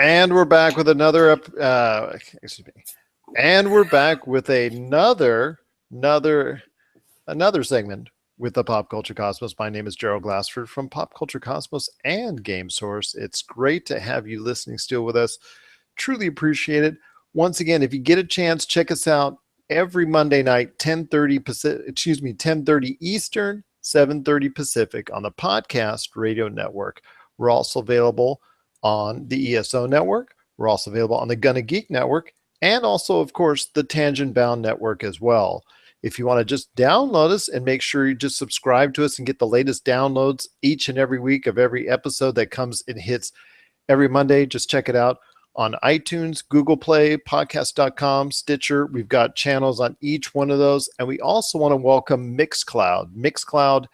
And we're back with excuse me. And we're back with another segment with the Pop Culture Cosmos. My name is Gerald Glassford from Pop Culture Cosmos and Game Source. It's great to have you listening still with us. Truly appreciate it. Once again, if you get a chance, check us out every Monday night, 10:30 Pacific, 10:30 Eastern, 7:30 Pacific on the Podcast Radio Network. We're also available on the ESO Network. We're also available on the Gonna Geek Network and also, of course, the Tangent Bound Network as well. If you want to just download us and make sure you just subscribe to us and get the latest downloads each and every week of every episode that comes and hits every Monday, just check it out on iTunes, Google Play, podcast.com, Stitcher. We've got channels on each one of those. And we also want to welcome Mixcloud. Mixcloud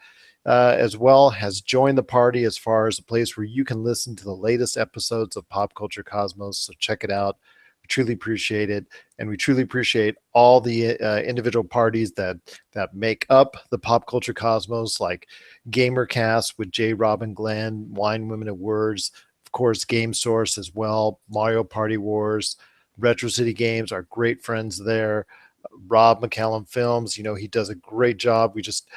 as well has joined the party as far as a place where you can listen to the latest episodes of Pop Culture Cosmos. So check it out. We truly appreciate it. And we truly appreciate all the individual parties that make up the Pop Culture Cosmos, like GamerCast with J. Robin Glenn, Wine Women of Words, of course, Game Source as well, Mario Party Wars, Retro City Games, our great friends there. Rob McCallum Films, he does a great job. We just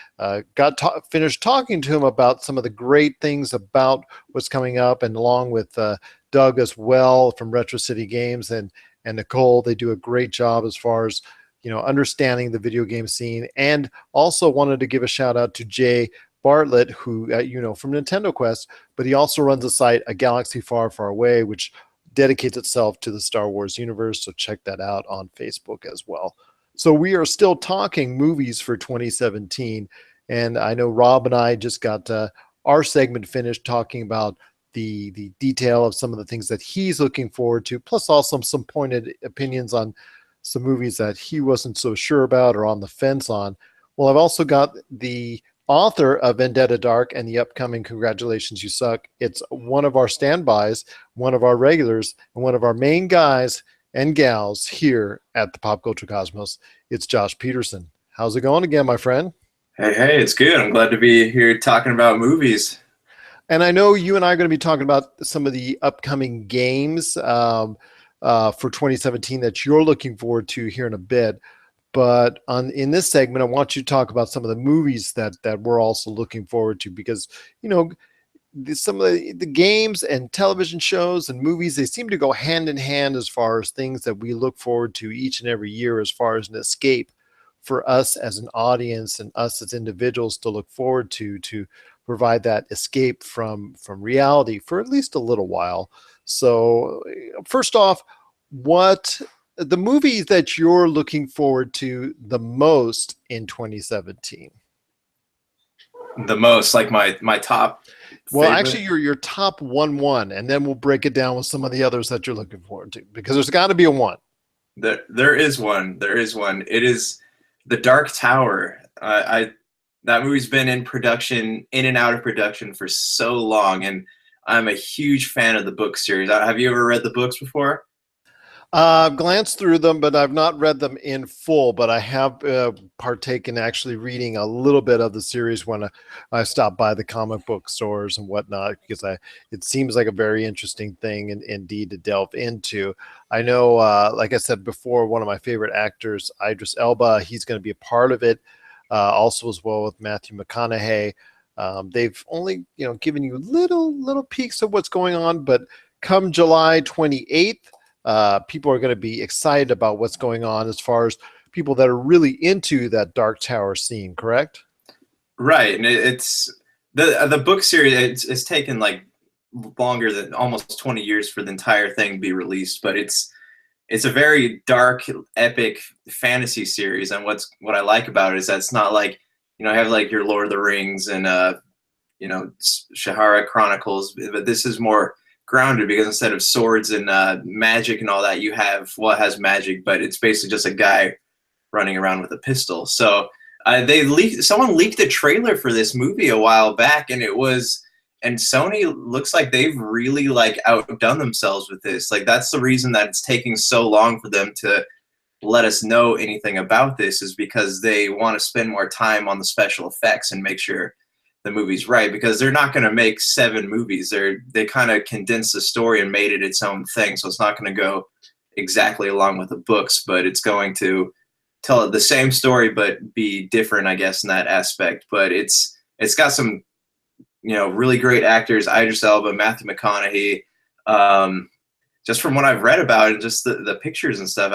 finished talking to him about some of the great things about what's coming up, and along with Doug as well from Retro City Games and Nicole. They do a great job as far as understanding the video game scene. And also wanted to give a shout out to Jay Bartlett, who from Nintendo Quest, but he also runs a site, A Galaxy Far Far Away, which dedicates itself to the Star Wars universe. So check that out on Facebook as well. So we are still talking movies for 2017. And I know Rob and I just got our segment finished talking about the detail of some of the things that he's looking forward to, plus also some pointed opinions on some movies that he wasn't so sure about or on the fence on. Well, I've also got the author of Vendetta Dark and the upcoming Congratulations You Suck. It's one of our standbys, one of our regulars, and one of our main guys and gals here at the Pop Culture Cosmos. It's Josh Pederson. How's it going again, my friend? Hey, it's good. I'm glad to be here talking about movies. And I know you and I are going to be talking about some of the upcoming games for 2017 that you're looking forward to here in a bit. But in this segment, I want you to talk about some of the movies that we're also looking forward to, because, some of the games and television shows and movies, they seem to go hand in hand as far as things that we look forward to each and every year, as far as an escape for us as an audience and us as individuals to look forward to provide that escape from reality for at least a little while. So first off, what the movies that you're looking forward to the most in 2017? The most, like my top well favorite? Actually your top one, and then we'll break it down with some of the others that you're looking forward to, because there's got to be a one. There is one. It is The Dark Tower. That movie's been in and out of production for so long, and I'm a huge fan of the book series. Have you ever read the books before? I've glanced through them, but I've not read them in full. But I have partaken actually reading a little bit of the series when I stop by the comic book stores and whatnot, because it seems like a very interesting thing indeed to delve into. I know, like I said before, one of my favorite actors, Idris Elba, he's going to be a part of it, also as well with Matthew McConaughey. They've only given you little peeks of what's going on, but come July 28th. People are going to be excited about what's going on as far as people that are really into that Dark Tower scene, correct? Right, and it's the book series. It's taken like longer than almost 20 years for the entire thing to be released, but it's a very dark, epic fantasy series. And what I like about it is that it's not like have like your Lord of the Rings and Shahara Chronicles, but this is more grounded, because instead of swords and magic and all that, you have has magic, but it's basically just a guy running around with a pistol. So someone leaked a trailer for this movie a while back, and Sony looks like they've really outdone themselves with this. Like, that's the reason that it's taking so long for them to let us know anything about this, is because they want to spend more time on the special effects and make sure the movies right, because they're not going to make 7 movies. They kind of condensed the story and made it its own thing. So it's not going to go exactly along with the books, but it's going to tell the same story but be different, I guess, in that aspect. But it's got some really great actors: Idris Elba, Matthew McConaughey. Just from what I've read about it, just the pictures and stuff,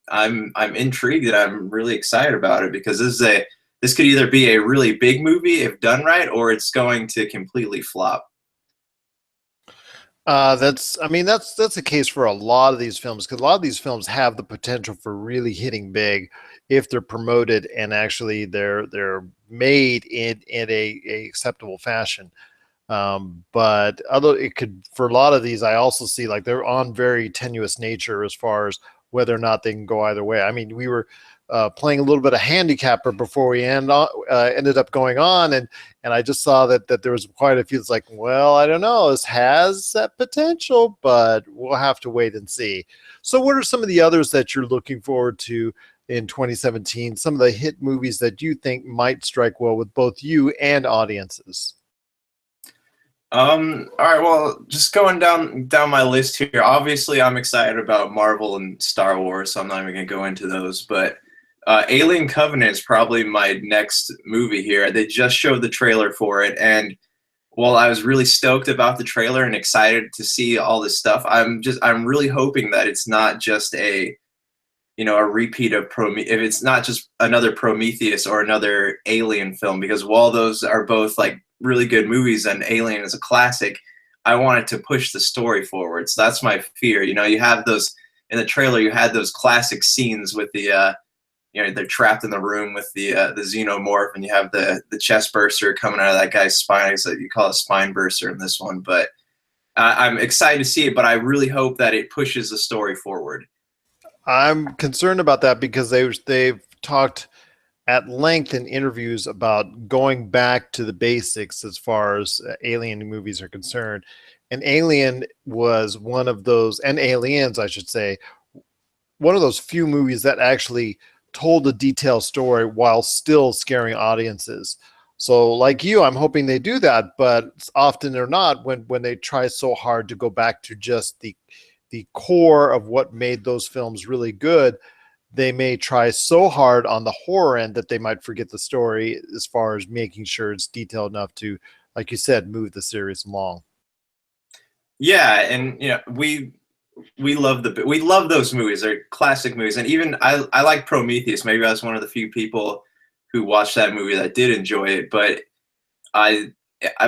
I'm intrigued and I'm really excited about it, because this could either be a really big movie if done right, or it's going to completely flop. That's the case for a lot of these films, because a lot of these films have the potential for really hitting big if they're promoted and actually they're made in a acceptable fashion. But other it could for a lot of these, I also see like they're on very tenuous nature as far as whether or not they can go either way. I mean, we were playing a little bit of handicapper before we ended up going on, and I just saw that there was quite a few. It's like, well, I don't know, this has that potential, but we'll have to wait and see. So, what are some of the others that you're looking forward to in 2017? Some of the hit movies that you think might strike well with both you and audiences? All right, well, just going down my list here. Obviously, I'm excited about Marvel and Star Wars, so I'm not even gonna go into those. But Alien Covenant is probably my next movie here. They just showed the trailer for it, and while I was really stoked about the trailer and excited to see all this stuff, I'm really hoping that it's not just a repeat of if it's not just another Prometheus or another Alien film, because while those are both like really good movies and Alien is a classic, I wanted to push the story forward. So that's my fear. You have those in the trailer. You had those classic scenes with they're trapped in the room with the xenomorph, and you have the chest burster coming out of that guy's spine. So you call it spine burster in this one, but I'm excited to see it. But I really hope that it pushes the story forward. I'm concerned about that because they've talked at length in interviews about going back to the basics as far as alien movies are concerned. And Alien was one of those, and Aliens, I should say, one of those few movies that actually told a detailed story while still scaring audiences. So, like you, I'm hoping they do that, but often they're not when they try so hard to go back to just the core of what made those films really good. They may try so hard on the horror end that they might forget the story as far as making sure it's detailed enough to, like you said, move the series along. Yeah, and we love those movies. They're classic movies, and even I like Prometheus. Maybe I was one of the few people who watched that movie that did enjoy it. But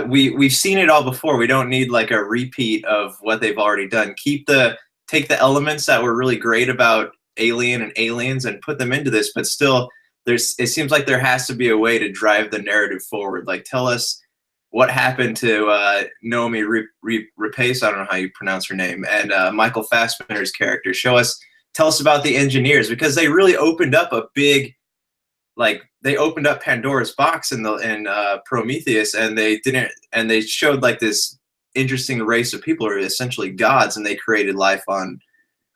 we've seen it all before. We don't need like a repeat of what they've already done. Take the elements that were really great about Alien and Aliens and put them into this, but still, it seems like there has to be a way to drive the narrative forward. Like, tell us what happened to Noomi Rapace, I don't know how you pronounce her name, and Michael Fassbender's character. Tell us about the engineers, because they really opened up they opened up Pandora's box in Prometheus, and they showed like this interesting race of people who are essentially gods, and they created life on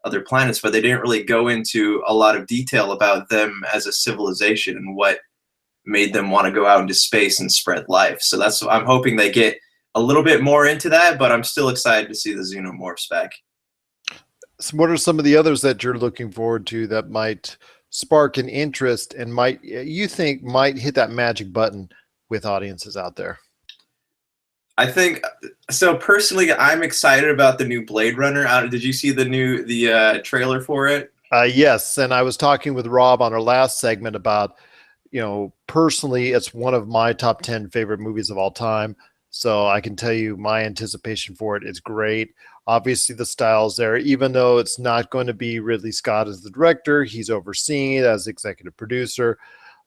other planets, but they didn't really go into a lot of detail about them as a civilization and what made them want to go out into space and spread life. So I'm hoping they get a little bit more into that, but I'm still excited to see the xenomorphs back. So what are some of the others that you're looking forward to that might spark an interest and you think might hit that magic button with audiences out there? I think so. Personally, I'm excited about the new Blade Runner. Did you see the trailer for it? Yes, and I was talking with Rob on our last segment about, personally, it's one of my top 10 favorite movies of all time. So I can tell you my anticipation for it is great. Obviously, the style's there, even though it's not going to be Ridley Scott as the director. He's overseeing it as executive producer.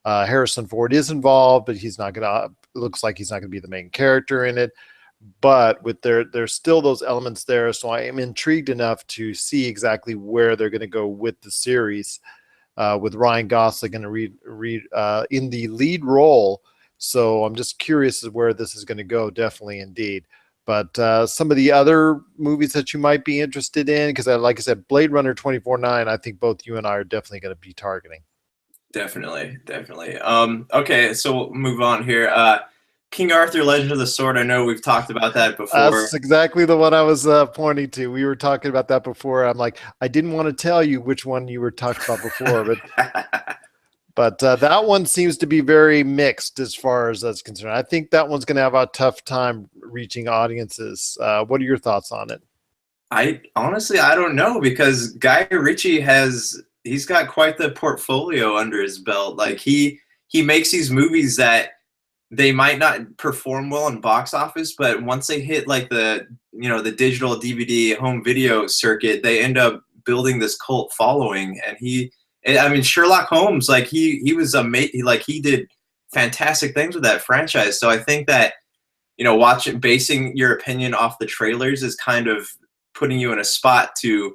Harrison Ford is involved, but he's not going to. Looks like he's not going to be the main character in it. But there's still those elements there, so I am intrigued enough to see exactly where they're going to go with the series, with Ryan Gosling going to in the lead role. So I'm just curious as where this is going to go. Definitely, indeed. But some of the other movies that you might be interested in, because like I said, Blade Runner 2049, I think both you and I are definitely going to be targeting. Definitely. Okay, so we'll move on here. King Arthur: Legend of the Sword. I know we've talked about that before. That's exactly the one I was pointing to. We were talking about that before. I'm like, I didn't want to tell you which one you were talking about before, but that one seems to be very mixed as far as that's concerned. I think that one's going to have a tough time reaching audiences. What are your thoughts on it? I honestly, I don't know, because Guy Ritchie he's got quite the portfolio under his belt. Like he makes these movies that they might not perform well in box office, but once they hit like the the digital DVD home video circuit, they end up building this cult following. And I mean, Sherlock Holmes, like he was amazing. Like he did fantastic things with that franchise. So I think that basing your opinion off the trailers is kind of putting you in a spot to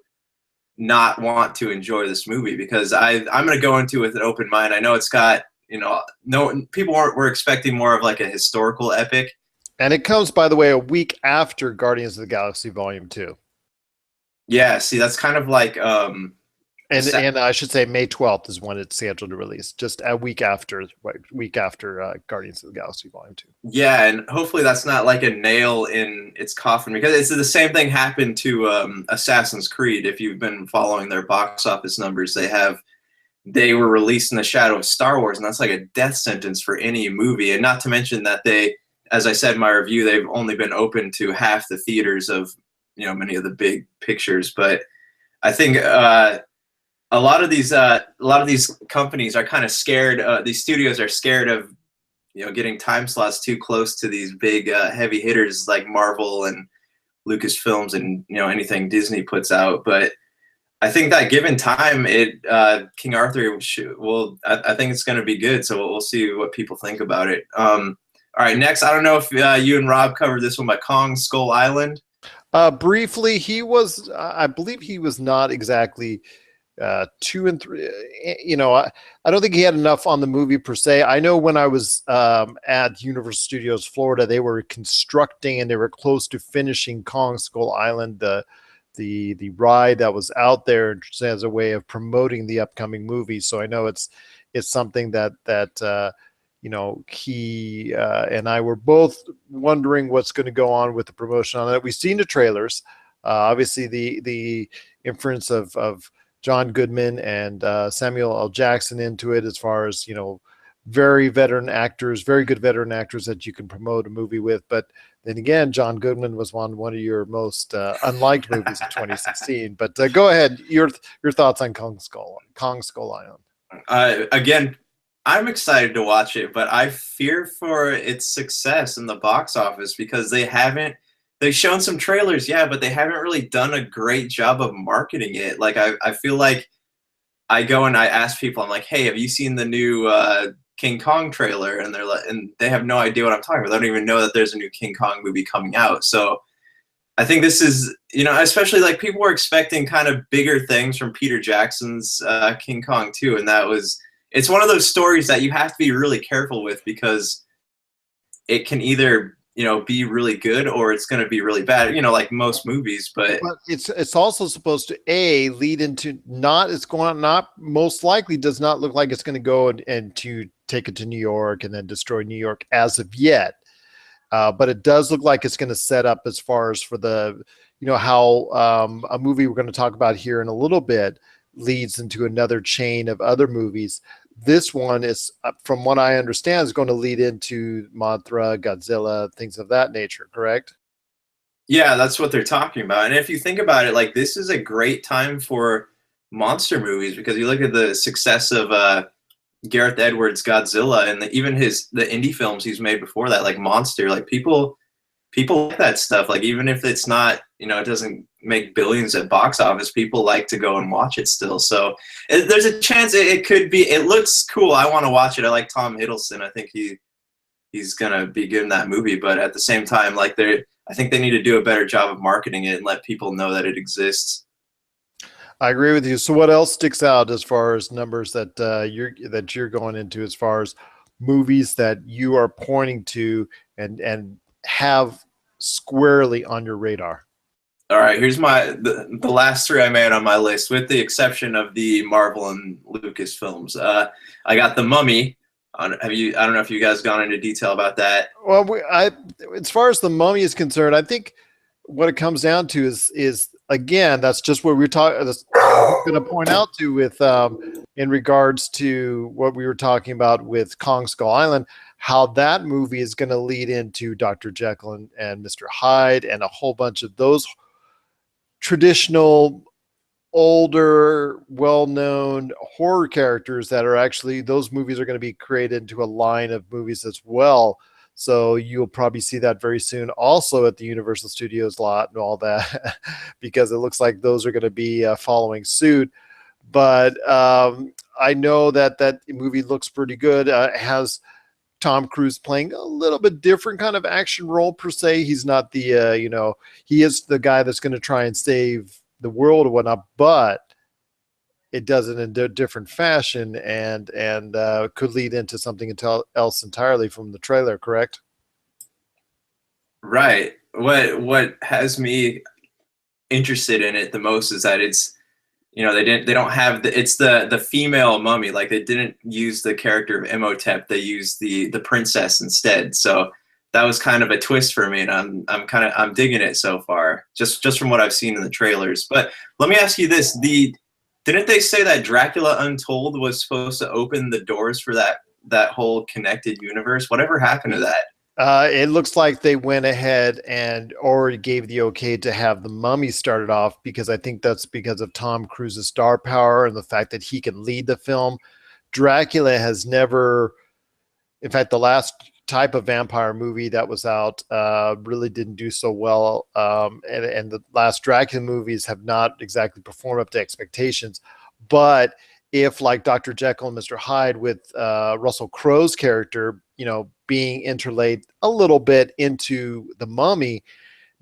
not want to enjoy this movie, because I'm going to go into it with an open mind. I know it's got, no people were expecting more of like a historical epic. And it comes, by the way, a week after Guardians of the Galaxy Volume 2. Yeah, see, that's kind of like and I should say May 12th is when it's scheduled to release, just a week after Guardians of the Galaxy Volume 2. Yeah, and hopefully that's not like a nail in its coffin, because it's the same thing happened to Assassin's Creed. If you've been following their box office numbers, they were released in the shadow of Star Wars, and that's like a death sentence for any movie. And not to mention that as I said in my review, they've only been open to half the theaters of many of the big pictures. But I think a lot of these companies are kind of scared. These studios are scared of getting time slots too close to these big heavy hitters like Marvel and Lucasfilms and anything Disney puts out. But I think that given time, King Arthur I think it's going to be good. So we'll see what people think about it. All right, next, I don't know if you and Rob covered this one, but Kong Skull Island. Briefly, I believe he was not exactly 2 and 3. I don't think he had enough on the movie per se. I know when I was at Universal Studios Florida, they were constructing and they were close to finishing Kong Skull Island, the ride that was out there as a way of promoting the upcoming movie. So I know it's something that he and I were both wondering what's going to go on with the promotion on that. We've seen the trailers, obviously the inference of John Goodman and Samuel L. Jackson into it, as far as very good veteran actors that you can promote a movie with. But then again, John Goodman was one of your most unliked movies of 2016. But go ahead, your thoughts on Kong Skull Island. Again, I'm excited to watch it, but I fear for its success in the box office, because they've shown some trailers, yeah, but they haven't really done a great job of marketing it. Like I feel like I go and I ask people, I'm like, hey, have you seen the new King Kong trailer? And they have no idea what I'm talking about. They don't even know that there's a new King Kong movie coming out. So I think this is, especially like people were expecting kind of bigger things from Peter Jackson's King Kong 2, and it's one of those stories that you have to be really careful with, because it can either be really good or it's going to be really bad, like most movies. But it's also supposed to lead into not most likely does not look like it's going to go and to take it to New York and then destroy New York as of yet. But it does look like it's going to set up as far as for the how a movie we're going to talk about here in a little bit leads into another chain of other movies. This one is, from what I understand, is going to lead into Mothra, Godzilla, things of that nature, correct? Yeah, that's what they're talking about. And if you think about it, like, this is a great time for monster movies, because you look at the success of Gareth Edwards' Godzilla, and even the indie films he's made before that, like Monster. Like people like that stuff. Like, even if it's not, it doesn't make billions at box office, people like to go and watch it still. So there's a chance it could be. It looks cool. I want to watch it. I like Tom Hiddleston. I think he's gonna be good in that movie. But at the same time, like, I think they need to do a better job of marketing it and let people know that it exists. I agree with you. So what else sticks out as far as numbers that you're going into, as far as movies that you are pointing to and have squarely on your radar? All right, here's the last three I made on my list, with the exception of the Marvel and Lucasfilms. I got The Mummy. Have you? I don't know if you guys gone into detail about that. Well, as far as the Mummy is concerned, I think what it comes down to is again, that's just what we are talking. That's going to point out to with in regards to what we were talking about with Kong Skull Island, how that movie is going to lead into Dr. Jekyll and Mr. Hyde and a whole bunch of those traditional older, well-known horror characters that are actually, those movies are going to be created into a line of movies as well. So you'll probably see that very soon also at the Universal Studios lot and all that, because it looks like those are going to be following suit. But I know that that movie looks pretty good. It has Tom Cruise playing a little bit different kind of action role per se. He's not the, he is the guy that's going to try and save the world or whatnot, but it does it in a different fashion and could lead into something else entirely from the trailer, correct? Right. What has me interested in it the most is that it's, they don't have it's the female mummy. Like, they didn't use the character of Imhotep, they used the princess instead. So that was kind of a twist for me, and I'm digging it so far, just from what I've seen in the trailers. But let me ask you this: didn't they say that Dracula Untold was supposed to open the doors for that whole connected universe? Whatever happened to that? It looks like they went ahead and already gave the okay to have the Mummy started off, because I think that's because of Tom Cruise's star power and the fact that he can lead the film. Dracula has never, in fact, the last type of vampire movie that was out really didn't do so well. And the last Dracula movies have not exactly performed up to expectations. But if, like Dr. Jekyll and Mr. Hyde with Russell Crowe's character, being interlaid a little bit into the Mummy,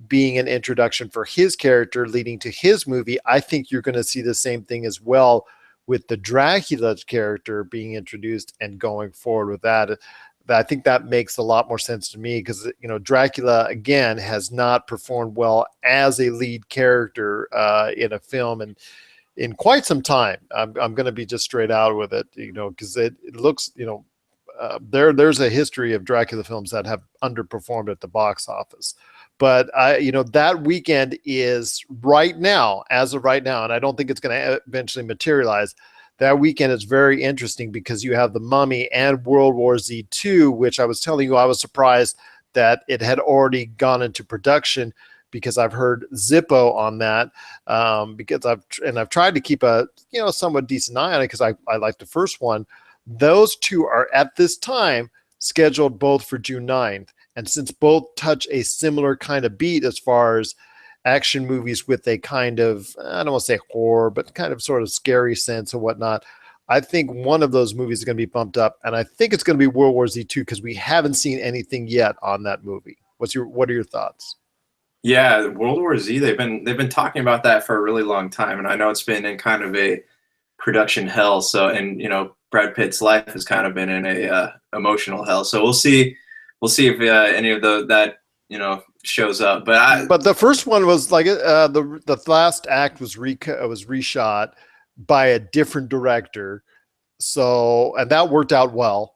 being an introduction for his character leading to his movie, I think you're going to see the same thing as well with the Dracula character being introduced and going forward with that. I think that makes a lot more sense to me, because Dracula again has not performed well as a lead character in a film and in quite some time. I'm going to be just straight out with it, because it looks, there's a history of Dracula films that have underperformed at the box office. But that weekend is right now, as of right now, and I don't think it's going to eventually materialize. That weekend is very interesting because you have The Mummy and World War Z 2, which I was telling you, I was surprised that it had already gone into production, because I've heard Zippo on that, because I've tried to keep a somewhat decent eye on it, because I like the first one. Those two are at this time scheduled both for June 9th. And since both touch a similar kind of beat as far as action movies with a kind of, I don't want to say horror, but kind of sort of scary sense and whatnot, I think one of those movies is going to be bumped up. And I think it's going to be World War Z 2, because we haven't seen anything yet on that movie. What are your thoughts? Yeah, World War Z. They've been talking about that for a really long time, and I know it's been in kind of a production hell. So, and Brad Pitt's life has kind of been in a emotional hell. So we'll see if any of that shows up. But the first one was like the last act was reshot by a different director, so, and that worked out well.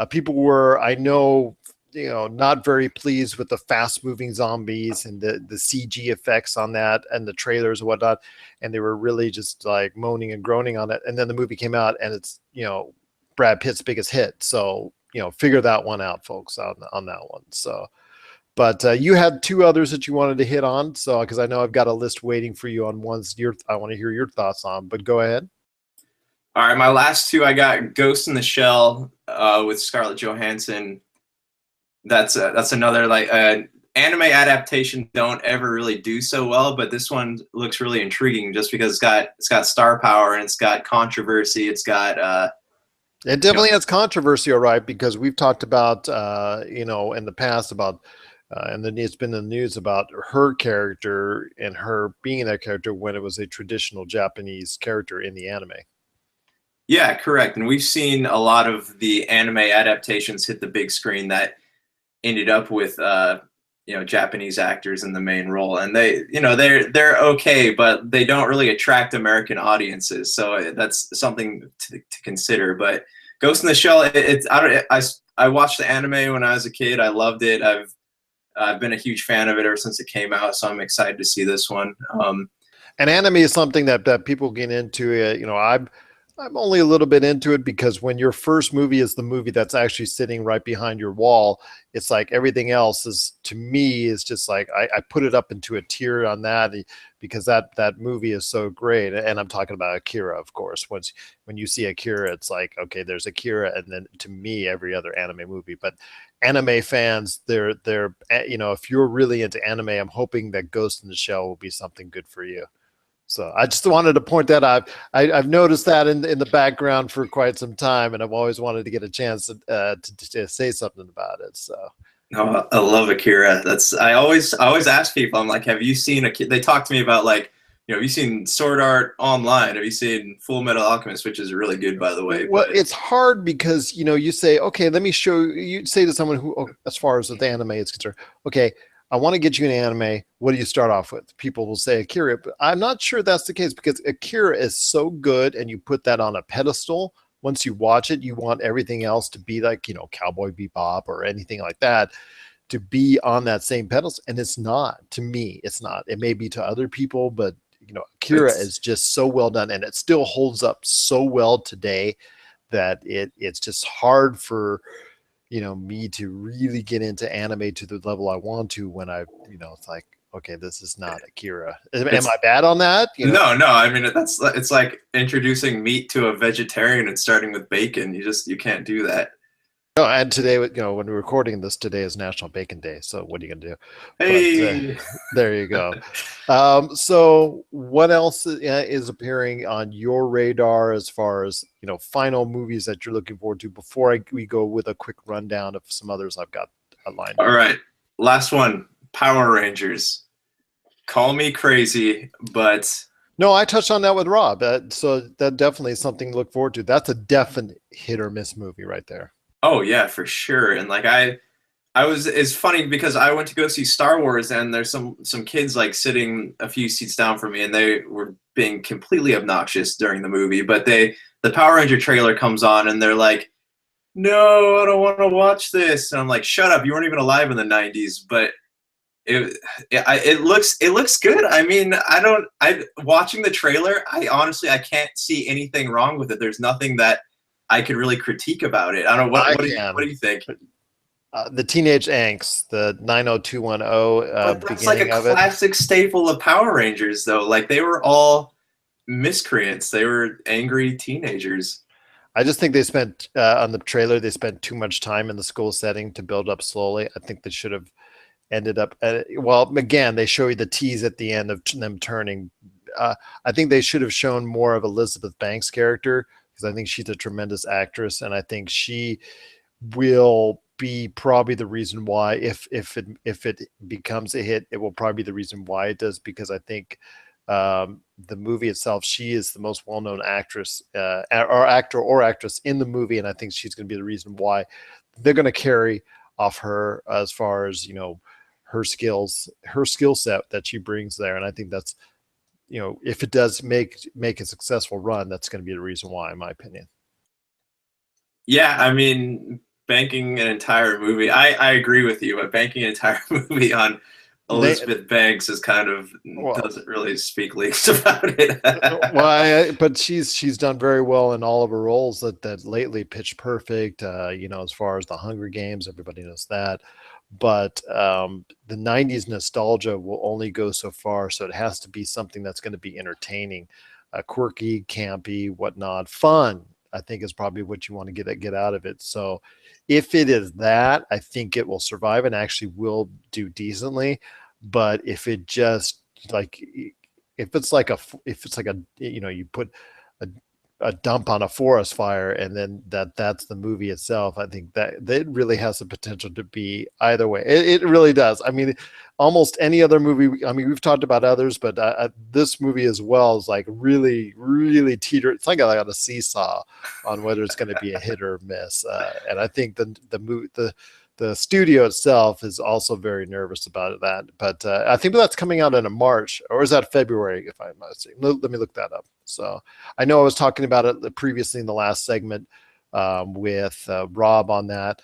People were, I know, not very pleased with the fast moving zombies and the CG effects on that and the trailers and whatnot. And they were really just like moaning and groaning on it. And then the movie came out and it's, Brad Pitt's biggest hit. So, figure that one out, folks, on that one. So, but you had two others that you wanted to hit on. So, because I know I've got a list waiting for you on ones I want to hear your thoughts on, but go ahead. All right. My last two, I got Ghost in the Shell with Scarlett Johansson. That's another anime adaptation don't ever really do so well, but this one looks really intriguing just because it's got star power and it's got controversy. It's got it definitely has controversy, all right, because we've talked about in the past about and then it's been in the news about her character and her being that character when it was a traditional Japanese character in the anime. Yeah, correct. And we've seen a lot of the anime adaptations hit the big screen that ended up with Japanese actors in the main role, and they're okay, but they don't really attract American audiences, so that's something to consider. But Ghost in the Shell. It's I don't I watched the anime when I was a kid. I loved it. I've been a huge fan of it ever since it came out. So I'm excited to see this one. And anime is something that people get into. I'm only a little bit into it because when your first movie is the movie that's actually sitting right behind your wall, it's like everything else is, to me, is just like I put it up into a tier on that because that movie is so great. And I'm talking about Akira, of course. When you see Akira, it's like, okay, there's Akira, and then to me, every other anime movie. But anime fans, they're if you're really into anime, I'm hoping that Ghost in the Shell will be something good for you. So I just wanted to point that out. I've noticed that in the background for quite some time, and I've always wanted to get a chance to say something about it. So. Oh, I love Akira. I always ask people. I'm like, have you seen Akira? They talk to me about like, have you seen Sword Art Online? Have you seen Full Metal Alchemist, which is really good, by the way? Well, it's hard because you say, okay, let me show you. You say to someone who, as far as the anime is concerned, okay, I want to get you an anime. What do you start off with? People will say Akira, but I'm not sure that's the case because Akira is so good, and you put that on a pedestal. Once you watch it, you want everything else to be like, Cowboy Bebop or anything like that to be on that same pedestal. And it's not. To me, it's not. It may be to other people, but Akira is just so well done, and it still holds up so well today that it's just hard for me to really get into anime to the level I want to when it's like, okay, this is not Akira. Am I bad on that? No. I mean, it's like introducing meat to a vegetarian and starting with bacon. You can't do that. No, and today, when we're recording this, today is National Bacon Day. So what are you gonna do? Hey, but, there you go. So what else is appearing on your radar as far as final movies that you're looking forward to before we go with a quick rundown of some others I've got lined up? All right, last one. Power Rangers. Call me crazy, but no, I touched on that with Rob. So that definitely is something to look forward to. That's a definite hit or miss movie right there. Oh yeah, for sure. And like it's funny because I went to go see Star Wars, and there's some kids like sitting a few seats down from me, and they were being completely obnoxious during the movie. But the Power Ranger trailer comes on, and they're like, "No, I don't want to watch this." And I'm like, "Shut up! You weren't even alive in the '90s." But it looks good. I mean, watching the trailer, I can't see anything wrong with it. There's nothing that I could really critique about it. I don't know what do you think? The teenage angst, the 90210 that's like a classic staple of Power Rangers, though. Like, they were all miscreants. They were angry teenagers. I just think they spent on the trailer. They spent too much time in the school setting to build up slowly. I think they should have ended up. Well, again, they show you the tease at the end of them turning. I think they should have shown more of Elizabeth Banks' character, because I think she's a tremendous actress, and I think she will be probably the reason why, if it becomes a hit, it will probably be the reason why it does, because I think the movie itself, she is the most well-known actress or actor or actress in the movie, and I think she's going to be the reason why they're going to carry off her as far as her skill set that she brings there. And I think that's if it does make a successful run, that's going to be the reason why, in my opinion. Yeah, I mean, banking an entire movie, I agree with you, but banking an entire movie on Elizabeth Banks is kind of doesn't really speak leagues about it. But she's done very well in all of her roles that lately. Pitch Perfect, as far as the Hunger Games, everybody knows that. But the 90s nostalgia will only go so far, so it has to be something that's going to be entertaining, quirky, campy, whatnot. Fun, I think, is probably what you want to get out of it. So if it is that, I think it will survive and actually will do decently. But if it just if it's like a you put a dump on a forest fire, and then that's the movie itself, I think that really has the potential to be either way. It really does. I mean, almost any other movie, I mean, we've talked about others, but this movie as well is like really, really teeter. It's like on a seesaw on whether it's going to be a hit or a miss. And I think the studio itself is also very nervous about that. But I think that's coming out in March, or is that February, if I'm not mistaken? Let me look that up. So I know I was talking about it previously in the last segment, with Rob on that.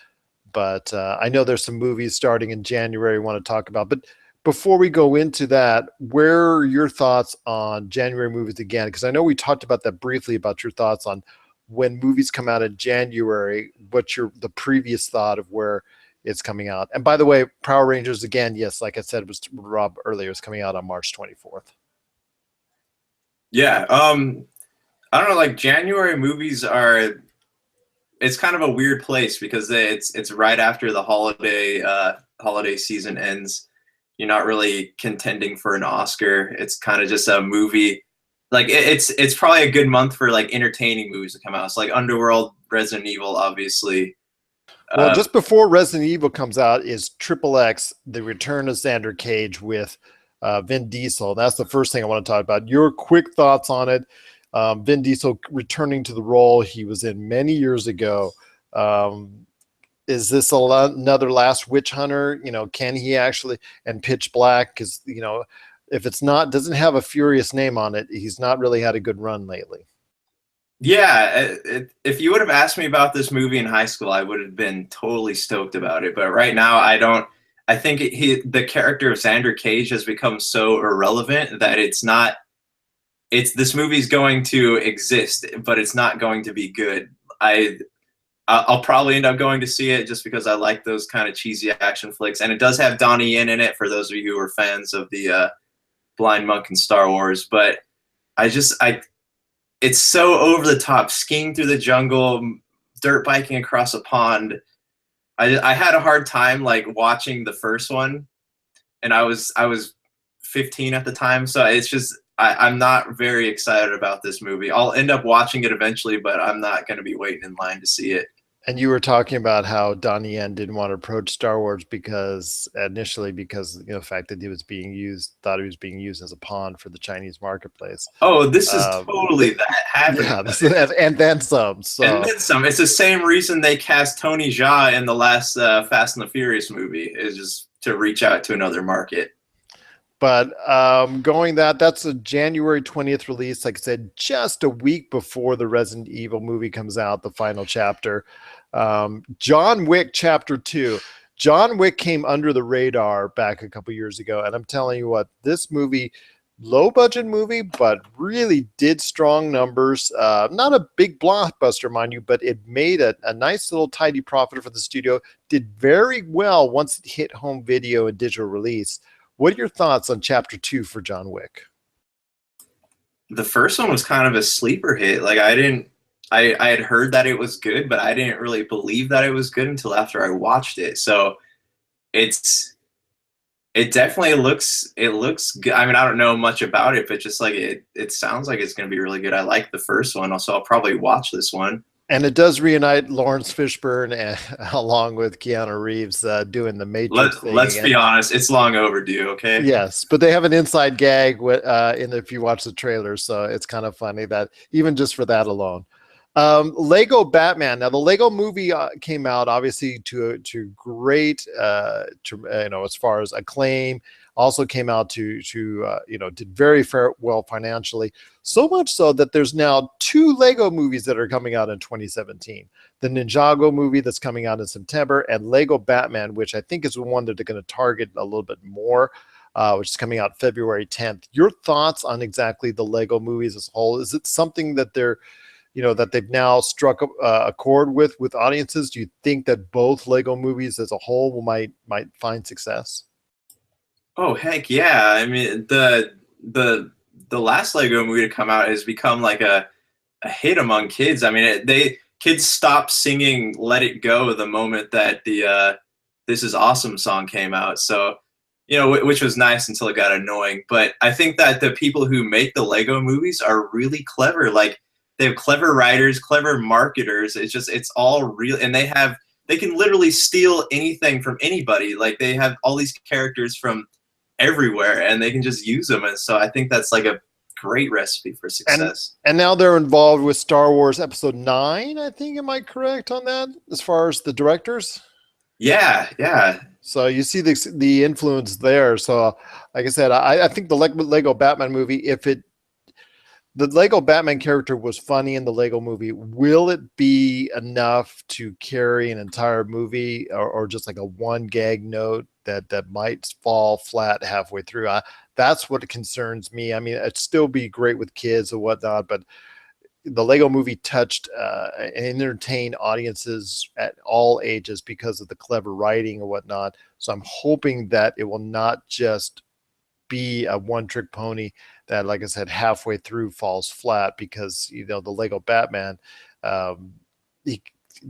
But I know there's some movies starting in January we want to talk about. But before we go into that, where are your thoughts on January movies again? Because I know we talked about that briefly, about your thoughts on when movies come out in January. What's the previous thought of where it's coming out? And by the way, Power Rangers again, yes, like I said, it was Rob earlier, it's coming out on March 24th. Yeah. I don't know, like January movies are, it's kind of a weird place because it's right after the holiday season ends. You're not really contending for an Oscar. It's kind of just a movie. Like it's probably a good month for like entertaining movies to come out. It's like Underworld, Resident Evil, obviously. Well, just before Resident Evil comes out is Triple X, The Return of Xander Cage with Vin Diesel. That's the first thing I want to talk about. Your quick thoughts on it. Vin Diesel returning to the role he was in many years ago. Is this another Last Witch Hunter? You know, can he actually, and Pitch Black? Because, you know, if it's not, doesn't have a furious name on it, he's not really had a good run lately. Yeah, if you would have asked me about this movie in high school, I would have been totally stoked about it. But right now, I don't. I think the character of Xander Cage has become so irrelevant that it's not. This movie's going to exist, but it's not going to be good. I'll probably end up going to see it just because I like those kind of cheesy action flicks, and it does have Donnie Yen in it for those of you who are fans of the Blind Monk and Star Wars. But it's so over the top, skiing through the jungle, dirt biking across a pond. I had a hard time like watching the first one, and I was 15 at the time, so it's just. I'm not very excited about this movie. I'll end up watching it eventually, but I'm not going to be waiting in line to see it. And you were talking about how Donnie Yen didn't want to approach Star Wars initially because the fact that he was being used, thought he was being used as a pawn for the Chinese marketplace. Oh, this is totally that happening. Yeah, and then some. So. And then some. It's the same reason they cast Tony Jaa in the last Fast and the Furious movie, is just to reach out to another market. But that's a January 20th release. Like I said, just a week before the Resident Evil movie comes out, the final chapter. John Wick Chapter 2. John Wick came under the radar back a couple years ago. And I'm telling you what, this movie, low budget movie, but really did strong numbers. Not a big blockbuster, mind you, but it made a nice little tidy profit for the studio. Did very well once it hit home video and digital release. What are your thoughts on Chapter 2 for John Wick? The first one was kind of a sleeper hit. Like I had heard that it was good, but I didn't really believe that it was good until after I watched it. So it definitely looks good. I mean, I don't know much about it, but just like it sounds like it's going to be really good. I like the first one, so I'll probably watch this one. And it does reunite Lawrence Fishburne along with Keanu Reeves doing the Matrix thing. Let's be honest, it's long overdue, okay? Yes, but they have an inside gag if you watch the trailer, so it's kind of funny that even just for that alone. Lego Batman. Now, the Lego movie came out obviously to great, as far as acclaim. Also came out to did very well financially. So much so that there's now 2 Lego movies that are coming out in 2017. The Ninjago movie that's coming out in September, and Lego Batman, which I think is the one that they're going to target a little bit more, which is coming out February 10th. Your thoughts on exactly the Lego movies as a whole? Is it something that that they've now struck a chord with audiences? Do you think that both Lego movies as a whole might find success? Oh heck yeah! I mean the last Lego movie to come out has become like a hit among kids. I mean kids stopped singing "Let It Go" the moment that the "This Is Awesome" song came out. So which was nice until it got annoying. But I think that the people who make the Lego movies are really clever. Like they have clever writers, clever marketers. It's all real, and they can literally steal anything from anybody. Like they have all these characters from everywhere, and they can just use them. And so I think that's like a great recipe for success. And now they're involved with Star Wars Episode 9, I think. Am I correct on that as far as the directors? Yeah. So you see the influence there. So like I said, I think the Lego Batman movie, the Lego Batman character was funny in the Lego movie. Will it be enough to carry an entire movie, or just like a one gag note that might fall flat halfway through? That's what concerns me. I mean, it'd still be great with kids or whatnot, but the Lego movie touched and entertained audiences at all ages because of the clever writing and whatnot. So I'm hoping that it will not just be a one trick pony that, like I said, halfway through falls flat, because the Lego Batman, um, he,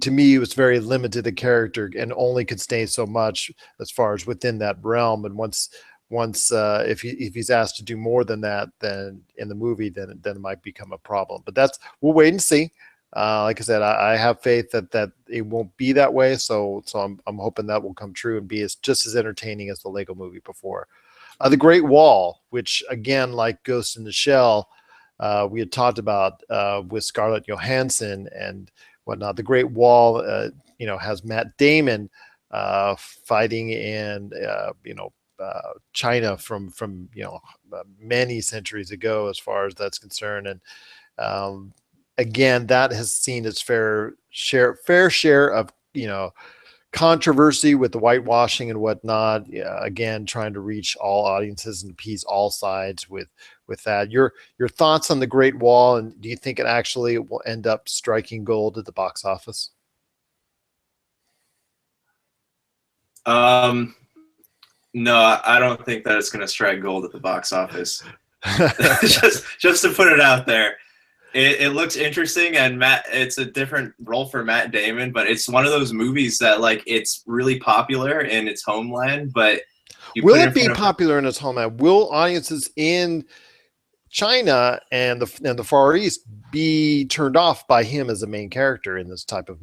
to me, it was very limited a character and only could stay so much as far as within that realm. And once if he's asked to do more than that, then in the movie, then it might become a problem. But we'll wait and see. Like I said, I have faith that it won't be that way. So I'm hoping that will come true and be just as entertaining as the Lego movie before. The Great Wall, which again, like Ghost in the Shell, we had talked about with Scarlett Johansson and whatnot. The Great Wall, has Matt Damon fighting in, China from many centuries ago, as far as that's concerned. And again, that has seen its fair share of controversy with the whitewashing and whatnot. Again, trying to reach all audiences and appease all sides with that. Your thoughts on the Great Wall, and do you think it actually will end up striking gold at the box office? No, I don't think that it's going to strike gold at the box office. just to put it out there. It looks interesting, and it's a different role for Matt Damon, but it's one of those movies that, like, it's really popular in its homeland, but will it be popular in its homeland? Will audiences in China and the Far East be turned off by him as a main character in this type of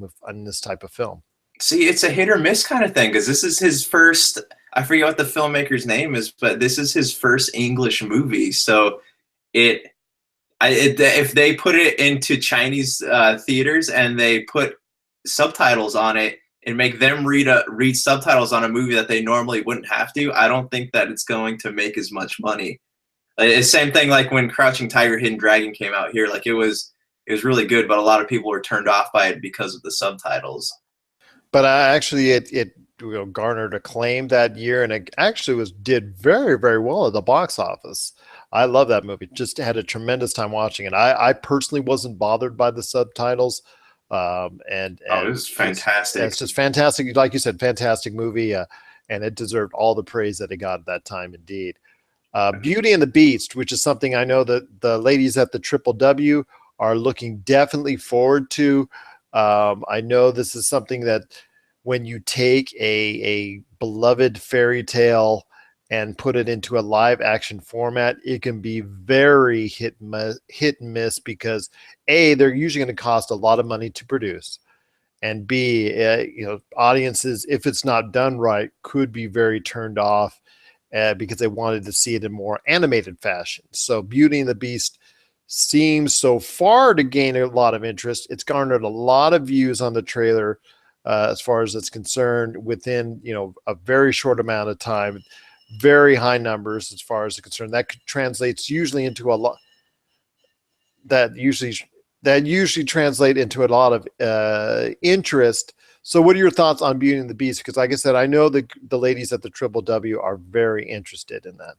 film? See, it's a hit or miss kind of thing, because this is his first. I forget what the filmmaker's name is, but this is his first English movie, so if they put it into Chinese theaters and they put subtitles on it and make them read subtitles on a movie that they normally wouldn't have to, I don't think that it's going to make as much money. It's the same thing like when Crouching Tiger, Hidden Dragon came out here. Like, it was really good, but a lot of people were turned off by it because of the subtitles. But actually, it garnered acclaim that year, and it actually did very, very well at the box office. I love that movie. Just had a tremendous time watching it. I personally wasn't bothered by the subtitles. It was fantastic. It's just fantastic. Like you said, fantastic movie. And it deserved all the praise that it got at that time, indeed. Beauty and the Beast, which is something I know that the ladies at the Triple W are looking definitely forward to. I know this is something that when you take a beloved fairy tale and put it into a live action format, it can be very hit and miss, because A, they're usually going to cost a lot of money to produce, and B, audiences, if it's not done right, could be very turned off because they wanted to see it in more animated fashion. So Beauty and the Beast seems so far to gain a lot of interest. It's garnered a lot of views on the trailer as far as it's concerned within a very short amount of time. Very high numbers as far as it's concerned. That translates usually into a lot. That usually translate into a lot of interest. So, what are your thoughts on Beauty and the Beast? Because, like I said, I know the ladies at the Triple W are very interested in that.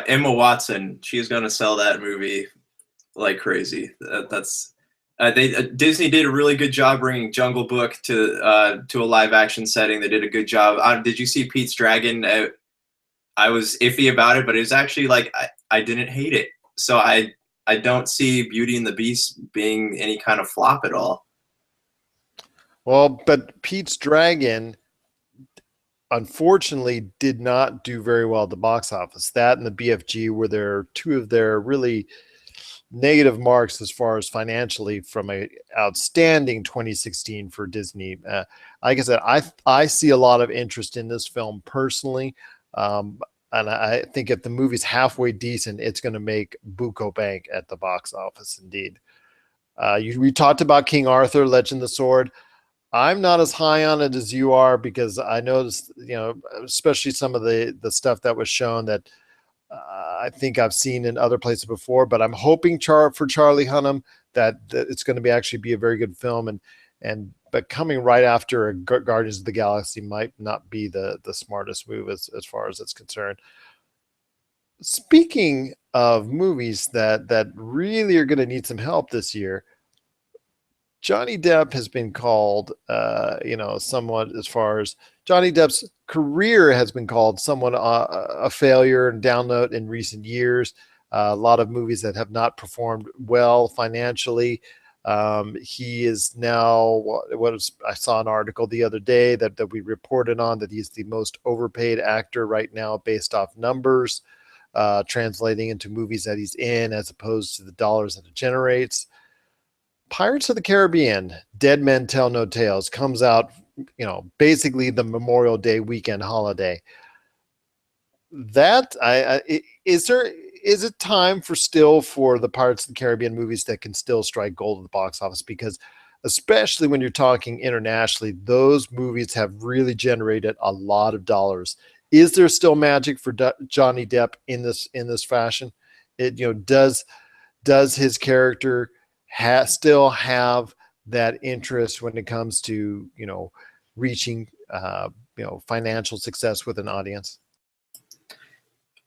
Emma Watson, she's going to sell that movie like crazy. Disney did a really good job bringing Jungle Book to a live action setting. They did a good job. Did you see Pete's Dragon? I was iffy about it, but it was actually like I didn't hate it. So I don't see Beauty and the Beast being any kind of flop at all. Well, but Pete's Dragon, unfortunately, did not do very well at the box office. That and the BFG were two of their really negative marks as far as financially from a outstanding 2016 for Disney. Like I said, I see a lot of interest in this film personally. And I think if the movie's halfway decent, it's going to make buco bank at the box office. Indeed. We talked about King Arthur, Legend of the Sword. I'm not as high on it as you are, because I noticed, especially some of the stuff that was shown, that I think I've seen in other places before, but I'm hoping for Charlie Hunnam that it's going to be actually be a very good film, but coming right after Guardians of the Galaxy might not be the smartest move as far as it's concerned. Speaking of movies that really are going to need some help this year, Johnny Depp has been called, somewhat, as far as Johnny Depp's career has been called somewhat a failure and down note in recent years. A lot of movies that have not performed well financially. He is now, I saw an article the other day that we reported on, that he's the most overpaid actor right now based off numbers, translating into movies that he's in as opposed to the dollars that it generates. Pirates of the Caribbean, Dead Men Tell No Tales comes out, basically the Memorial Day weekend holiday. That is it time for the Pirates of the Caribbean movies that can still strike gold at the box office? Because especially when you're talking internationally, those movies have really generated a lot of dollars. Is there still magic for Johnny Depp in this fashion? Does his character still have that interest when it comes to reaching financial success with an audience?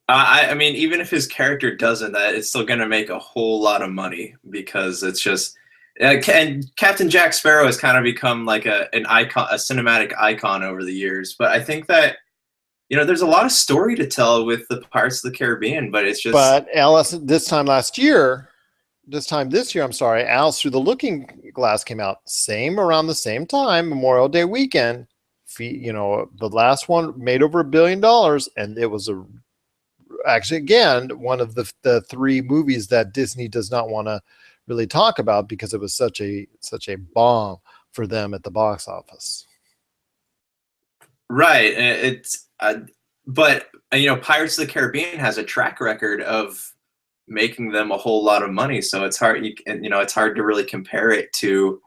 I mean, even if his character doesn't, that it's still going to make a whole lot of money, because it's just. And Captain Jack Sparrow has kind of become like an icon, a cinematic icon over the years. But I think that there's a lot of story to tell with the Pirates of the Caribbean, but it's just. But Alice, this time this year, I'm sorry, Alice Through the Looking Glass came out around the same time, Memorial Day weekend. The last one made over $1 billion, and it was actually, again, one of the three movies that Disney does not want to really talk about because it was such a bomb for them at the box office. Right. But Pirates of the Caribbean has a track record of making them a whole lot of money, so it's hard. It's hard to really compare it to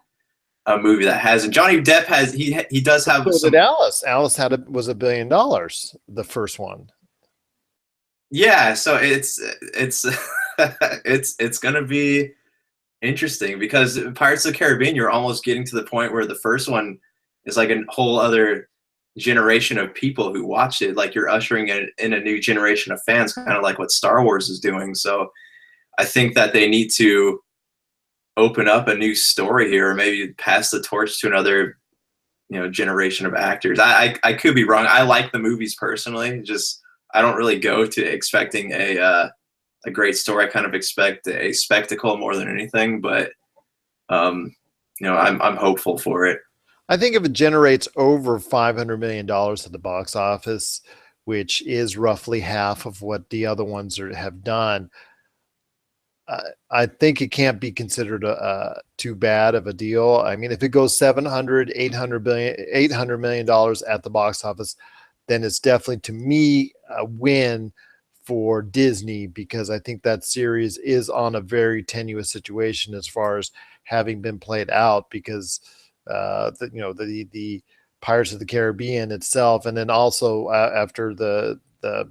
a movie that hasn't. Johnny Depp has. He does have. So did Alice. Alice was $1 billion, the first one. Yeah, so it's it's gonna be interesting, because Pirates of the Caribbean, you're almost getting to the point where the first one is like a whole other generation of people who watch it. Like, you're ushering in a new generation of fans, kind of like what Star Wars is doing. So I think that they need to open up a new story here, or maybe pass the torch to another generation of actors. I could be wrong. I like the movies personally, just I don't really go to expecting a great story. I kind of expect a spectacle more than anything, but I'm hopeful for it. I think if it generates over $500 million at the box office, which is roughly half of what the other ones have done, I think it can't be considered too bad of a deal. I mean, if it goes $700, $800 million at the box office, then it's definitely, to me, a win for Disney, because I think that series is on a very tenuous situation as far as having been played out, because the Pirates of the Caribbean itself, and then also after the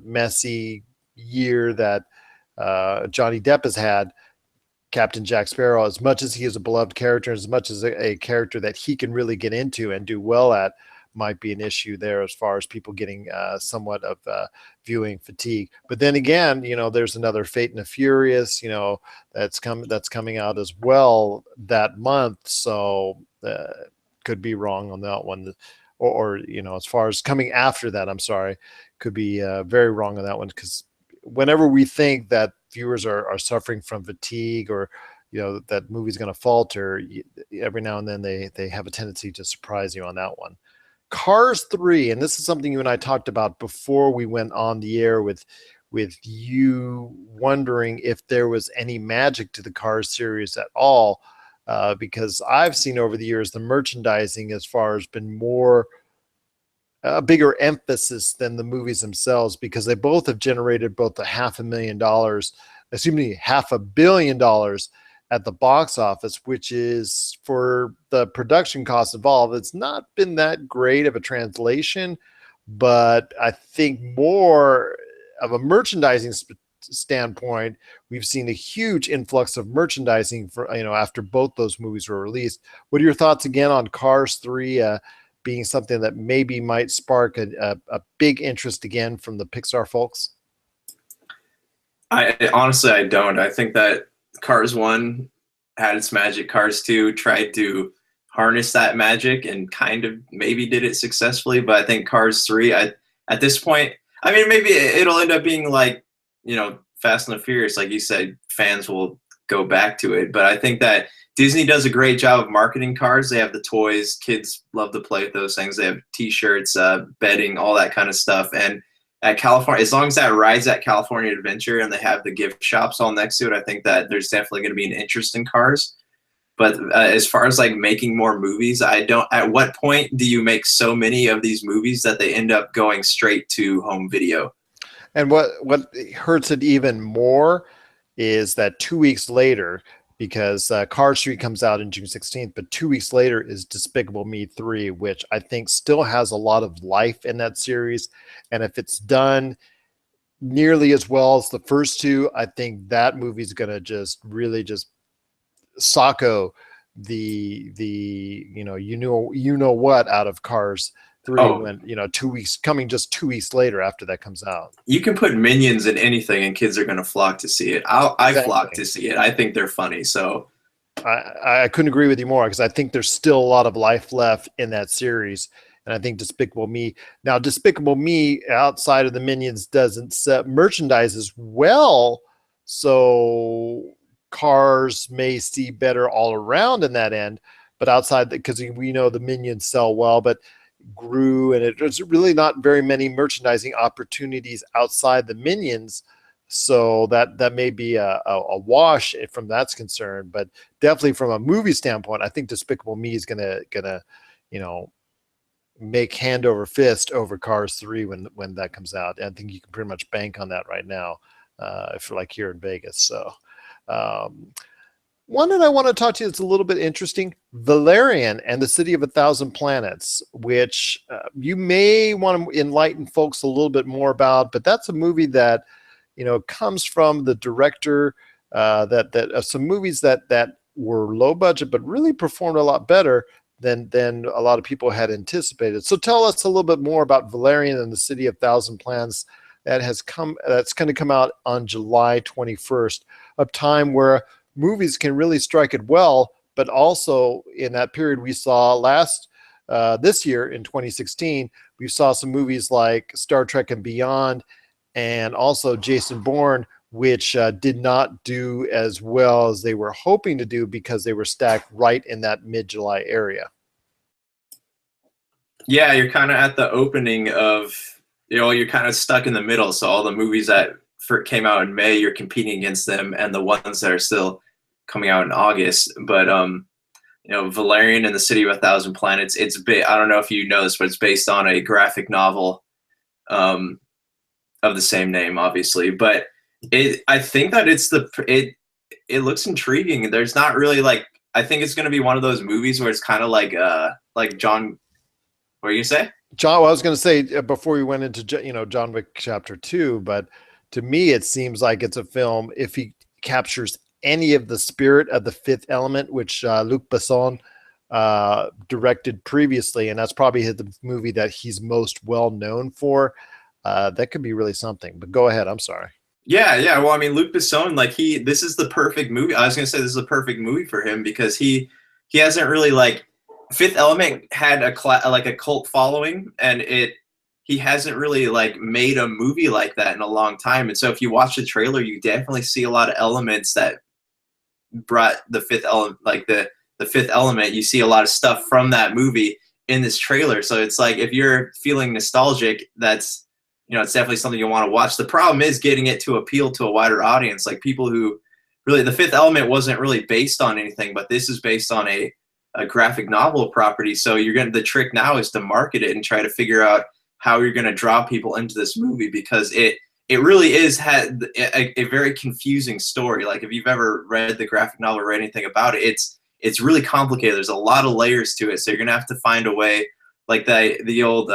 messy year that Johnny Depp has had, Captain Jack Sparrow, as much as he is a beloved character, as much as a character that he can really get into and do well at, might be an issue there as far as people getting somewhat of viewing fatigue. But then again, there's another Fate and the Furious, that's coming out as well that month. So could be wrong on that one, or as far as coming after that, I'm sorry, could be very wrong on that one, because whenever we think that viewers are suffering from fatigue, or that movie's going to falter, every now and then they have a tendency to surprise you on that one. Cars 3, and this is something you and I talked about before we went on the air, with you wondering if there was any magic to the Cars series at all, because I've seen over the years the merchandising as far as been more a bigger emphasis than the movies themselves, because they both have generated both $500 million, $500 million at the box office, which is, for the production costs involved, it's not been that great of a translation. But I think more of a merchandising standpoint, we've seen a huge influx of merchandising for, after both those movies were released. What are your thoughts again on Cars 3 being something that maybe might spark a big interest again from the Pixar folks? I honestly, I don't. I think that Cars 1 had its magic. Cars 2 tried to harness that magic and kind of maybe did it successfully. But I think Cars 3, at this point, I mean, maybe it'll end up being like, Fast and the Furious. Like you said, fans will go back to it. But I think that Disney does a great job of marketing Cars. They have the toys. Kids love to play with those things. They have T-shirts, bedding, all that kind of stuff. And at California, as long as that rides at California Adventure and they have the gift shops all next to it, I think that there's definitely going to be an interest in Cars. But as far as like making more movies, I don't. At what point do you make so many of these movies that they end up going straight to home video? And what hurts it even more is that 2 weeks later, because Cars 3 comes out in June 16th, but 2 weeks later is Despicable Me 3, which I think still has a lot of life in that series. And if it's done nearly as well as the first two, I think that movie's going to just really just socko the what out of Cars 3 when 2 weeks coming just 2 weeks later after that comes out. You can put Minions in anything and kids are going to flock to see it. I Exactly. flock to see it. I think they're funny. So I couldn't agree with you more, because I think there's still a lot of life left in that series. And I think Despicable Me, outside of the Minions, doesn't merchandise as well. So Cars may see better all around in that end, but outside, because we know the Minions sell well, but grew, and there's really not very many merchandising opportunities outside the Minions. So that may be a wash from that's concerned, but definitely from a movie standpoint, I think Despicable Me is gonna make hand over fist over Cars 3 when that comes out. I think you can pretty much bank on that right now, if you're like here in Vegas. So one that I want to talk to you that's a little bit interesting, Valerian and the City of a Thousand Planets, which you may want to enlighten folks a little bit more about, but that's a movie that comes from the director that of some movies that were low budget but really performed a lot better than a lot of people had anticipated. So tell us a little bit more about Valerian and the City of Thousand Planets that's going to come out on July 21st, a time where movies can really strike it well, but also in that period we saw this year in 2016, we saw some movies like Star Trek and Beyond, and also Jason Bourne, which did not do as well as they were hoping to do because they were stacked right in that mid-July area. Yeah, you're kind of at the opening of, you're kind of stuck in the middle. So all the movies that came out in May, you're competing against them, and the ones that are still coming out in August. But Valerian and the City of a Thousand Planets, I don't know if you know this, but it's based on a graphic novel of the same name, obviously. But I think that it looks intriguing. There's not really I think it's going to be one of those movies where it's kind of like John. What are you say? John, well, I was going to say before we went into John Wick Chapter 2, but to me it seems like it's a film, if he captures any of the spirit of The Fifth Element, which Luc Besson directed previously, and that's probably the movie that he's most well known for. That could be really something. But go ahead. I'm sorry. Yeah. Well, I mean, Luc Besson, this is the perfect movie. I was going to say this is a perfect movie for him because he hasn't really Fifth Element had a cult following, and he hasn't really made a movie like that in a long time. And so if you watch the trailer, you definitely see a lot of elements that brought the Fifth Element, the Fifth Element. You see a lot of stuff from that movie in this trailer. So it's if you're feeling nostalgic, that's it's definitely something you want to watch. The problem is getting it to appeal to a wider audience, people who really, the Fifth Element wasn't really based on anything, but this is based on a graphic novel property. So the trick now is to market it and try to figure out how you're going to draw people into this movie, because it really had a very confusing story. If you've ever read the graphic novel or read anything about it, it's really complicated. There's a lot of layers to it. So you're going to have to find a way, the old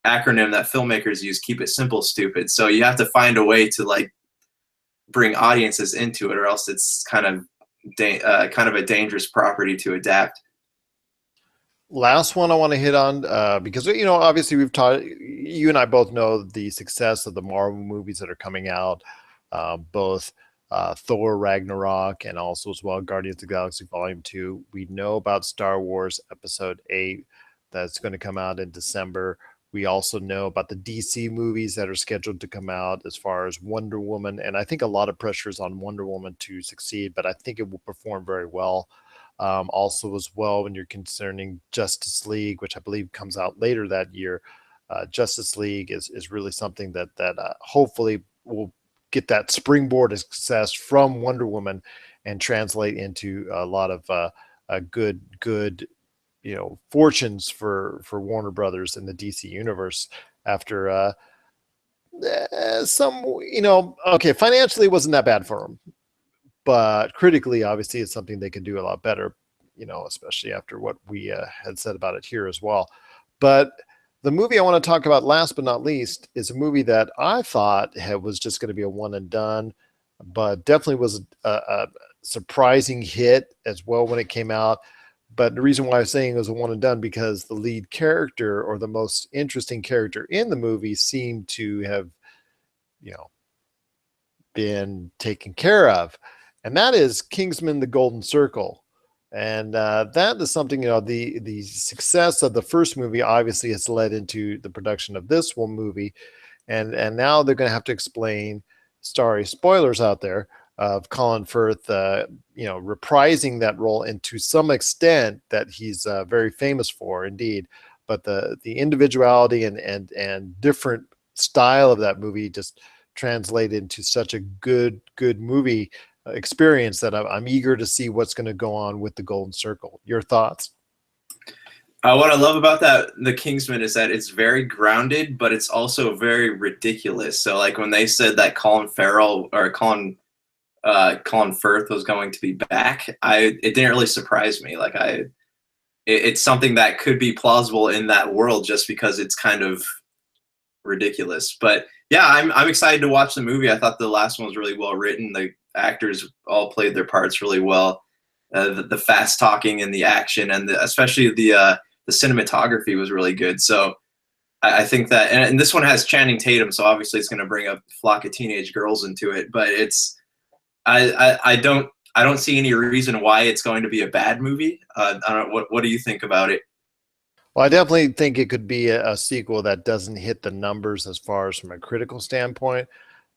acronym that filmmakers use, keep it simple, stupid. So you have to find a way to like bring audiences into it, or else it's kind of a dangerous property to adapt. Last one I want to hit on, because, you know, obviously we've talked, you and I both know the success of the Marvel movies that are coming out, both Thor Ragnarok and also as well Guardians of the Galaxy Volume 2. We know about Star Wars Episode 8 that's going to come out in December. We also know about the DC movies that are scheduled to come out as far as Wonder Woman. And I think a lot of pressure is on Wonder Woman to succeed, but I think it will perform very well. Also, as well, when you're concerning Justice League, which I believe comes out later that year, Justice League is really something that hopefully will get that springboard of success from Wonder Woman and translate into a lot of a good you know, fortunes for Warner Brothers in the DC universe after some, you know, okay, financially it wasn't that bad for them, but critically, obviously, it's something they could do a lot better, you know, especially after what we had said about it here as well. But the movie I want to talk about last but not least is a movie that I thought was just going to be a one and done, but definitely was a surprising hit as well when it came out. But the reason why I'm saying it was a one and done, because the lead character, or the most interesting character in the movie, seemed to have, you know, been taken care of, and that is Kingsman: The Golden Circle. And that is something, you know, the success of the first movie obviously has led into the production of this one movie, and now they're going to have to explain, sorry, spoilers out there, of Colin Firth, you know, reprising that role, and to some extent that he's very famous for, indeed. But the individuality and different style of that movie just translated into such a good movie experience that I'm eager to see what's going to go on with the Golden Circle. Your thoughts? What I love about the Kingsman is that it's very grounded, but it's also very ridiculous. So like when they said that Colin Firth was going to be back, it didn't really surprise me. Like it's something that could be plausible in that world just because it's kind of ridiculous. But yeah, I'm excited to watch the movie. I thought the last one was really well written. The actors all played their parts really well. The fast talking and the action, and especially the cinematography was really good. So I think that, and this one has Channing Tatum, so obviously it's going to bring a flock of teenage girls into it. But I don't see any reason why it's going to be a bad movie. I don't know, what do you think about it? Well, I definitely think it could be a sequel that doesn't hit the numbers as far as from a critical standpoint,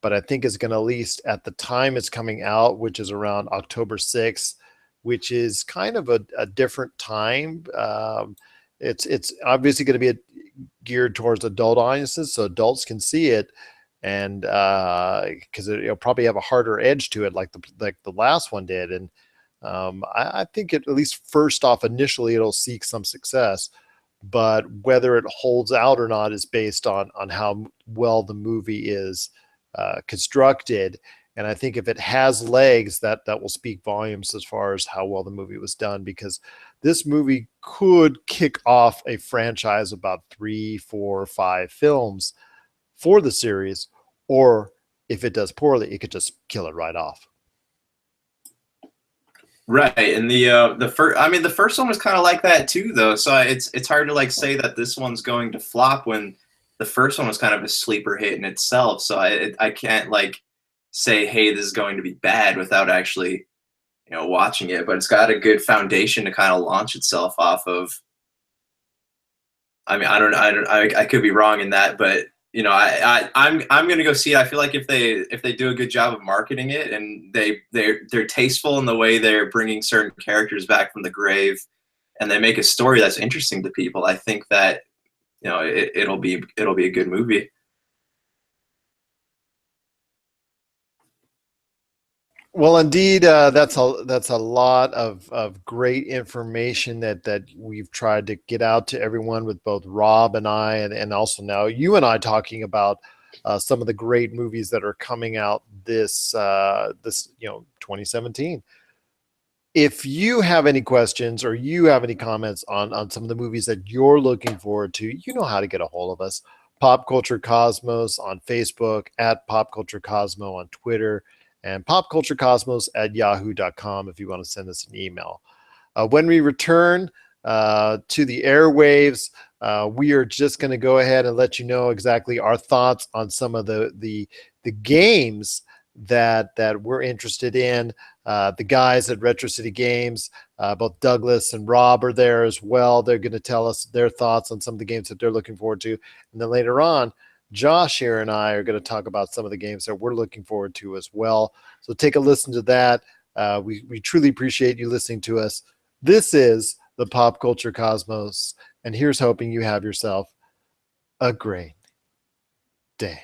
but I think it's going to, at least at the time it's coming out, which is around October 6th, which is kind of a different time. It's obviously going to be geared towards adult audiences, so adults can see it, and because it'll probably have a harder edge to it, like the last one did. And I think at least first off, initially, it'll seek some success. But whether it holds out or not is based on how well the movie is constructed. And I think if it has legs, that will speak volumes as far as how well the movie was done, because this movie could kick off a franchise, about 3, 4, 5 films for the series, or if it does poorly, it could just kill it right off. Right, and the first, I mean, the first one was kind of like that too, though. So it's hard to like say that this one's going to flop when the first one was kind of a sleeper hit in itself. So I can't like say, hey, this is going to be bad without actually, you know, watching it. But it's got a good foundation to kind of launch itself off of. I mean, I could be wrong in that, but you know, I'm gonna go see it. I feel like if they do a good job of marketing it, and they're tasteful in the way they're bringing certain characters back from the grave, and they make a story that's interesting to people, I think that, you know, it'll be a good movie. Well, indeed, that's a lot of great information that we've tried to get out to everyone, with both Rob and I, and also now you and I, talking about some of the great movies that are coming out this 2017. if you have any questions or you have any comments on some of the movies that you're looking forward to, you know how to get a hold of us. Pop Culture Cosmos on Facebook, at Pop Culture Cosmo on Twitter, and popculturecosmos at yahoo.com if you want to send us an email. When we return to the airwaves, we are just going to go ahead and let you know exactly our thoughts on some of the games that we're interested in. The guys at Retro City Games, both Douglas and Rob are there as well. They're going to tell us their thoughts on some of the games that they're looking forward to. And then later on, Josh here and I are going to talk about some of the games that we're looking forward to as well. So take a listen to that. We truly appreciate you listening to us. This is the Pop Culture Cosmos, and here's hoping you have yourself a great day.